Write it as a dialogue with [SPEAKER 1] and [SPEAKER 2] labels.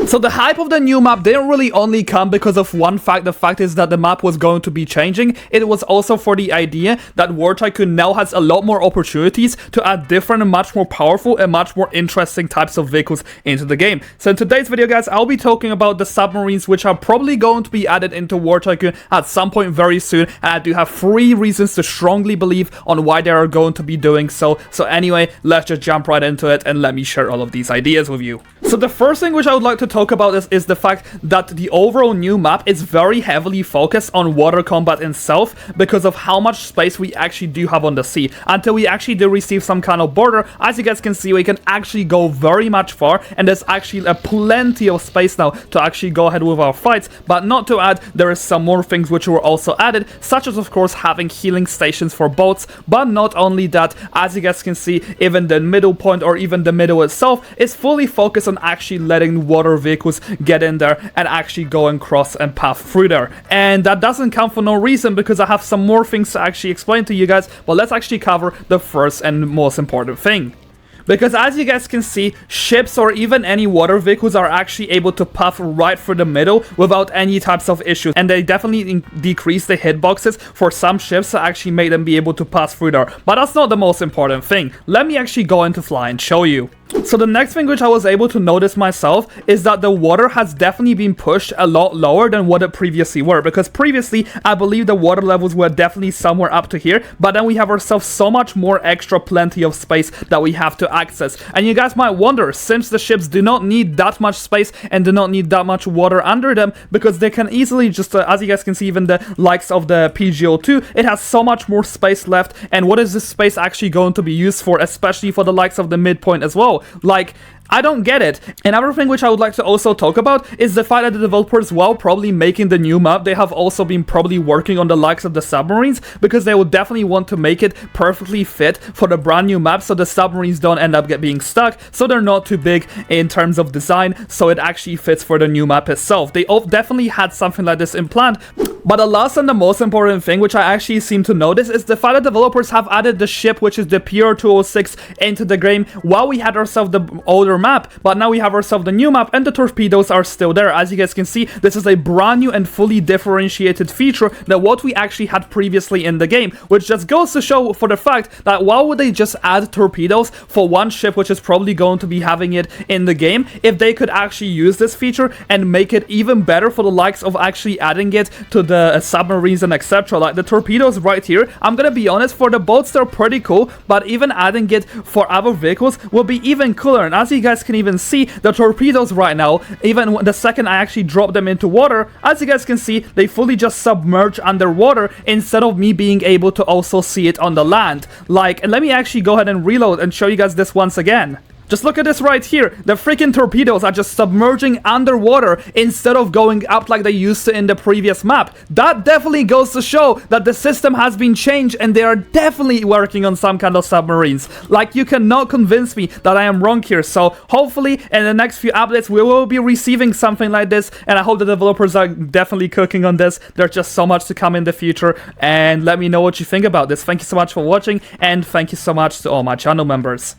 [SPEAKER 1] So the hype of the new map didn't really only come because of one fact. The fact is that the map was going to be changing. It was also for the idea that War Tycoon now has a lot more opportunities to add different and much more powerful and much more interesting types of vehicles into the game. So in today's video, guys, I'll be talking about the submarines, which are probably going to be added into War Tycoon at some point very soon. And I do have 3 reasons to strongly believe on why they are going to be doing so. So anyway, let's just jump right into it and let me share all of these ideas with you. So the first thing which I would like to talk about is the fact that the overall new map is very heavily focused on water combat itself because of how much space we actually do have on the sea. Until we actually do receive some kind of border, as you guys can see, we can actually go very much far, and there's actually plenty of space now to actually go ahead with our fights. But not to add, there is some more things which were also added, such as of course having healing stations for boats. But not only that, as you guys can see, even the middle point or even the middle itself is fully focused on actually letting water vehicles get in there and actually go and cross and path through there. And that doesn't come for no reason, because I have some more things to actually explain to you guys. But let's actually cover the first and most important thing. Because as you guys can see, ships or even any water vehicles are actually able to path right through the middle without any types of issues. And they definitely decrease the hitboxes for some ships to actually make them be able to pass through there. But that's not the most important thing. Let me actually go into fly and show you. So the next thing which I was able to notice myself is that the water has definitely been pushed a lot lower than what it previously were, because previously I believe the water levels were definitely somewhere up to here, but then we have ourselves so much more extra plenty of space that we have to access. And you guys might wonder, since the ships do not need that much space and do not need that much water under them, because they can easily just, as you guys can see, even the likes of the PGO2, it has so much more space left. And what is this space actually going to be used for, especially for the likes of the midpoint as well? Like, I don't get it. Another thing which I would like to also talk about is the fact that the developers, while probably making the new map, they have also been probably working on the likes of the submarines, because they will definitely want to make it perfectly fit for the brand new map, so the submarines don't end up being stuck, so they're not too big in terms of design, so it actually fits for the new map itself. They definitely had something like this in plan. But the last and the most important thing which I actually seem to notice is the fact that developers have added the ship, which is the PR206, into the game while we had ourselves the older map. But now we have ourselves the new map, and the torpedoes are still there. As you guys can see, this is a brand new and fully differentiated feature than what we actually had previously in the game, which just goes to show for the fact that why would they just add torpedoes for one ship which is probably going to be having it in the game, if they could actually use this feature and make it even better for the likes of actually adding it to the submarines and etc. Like the torpedoes right here, I'm gonna be honest, for the boats they're pretty cool, but even adding it for other vehicles will be even cooler. And as you guys can even see, the torpedoes right now, even the second I actually drop them into water, as you guys can see, they fully just submerge underwater instead of me being able to also see it on the land. Like, and let me actually go ahead and reload and show you guys this once again. Just look at this right here. The freaking torpedoes are just submerging underwater instead of going up like they used to in the previous map. That definitely goes to show that the system has been changed and they are definitely working on some kind of submarines. Like, you cannot convince me that I am wrong here. So hopefully in the next few updates we will be receiving something like this, and I hope the developers are definitely cooking on this. There's just so much to come in the future, and let me know what you think about this. Thank you so much for watching, and thank you so much to all my channel members.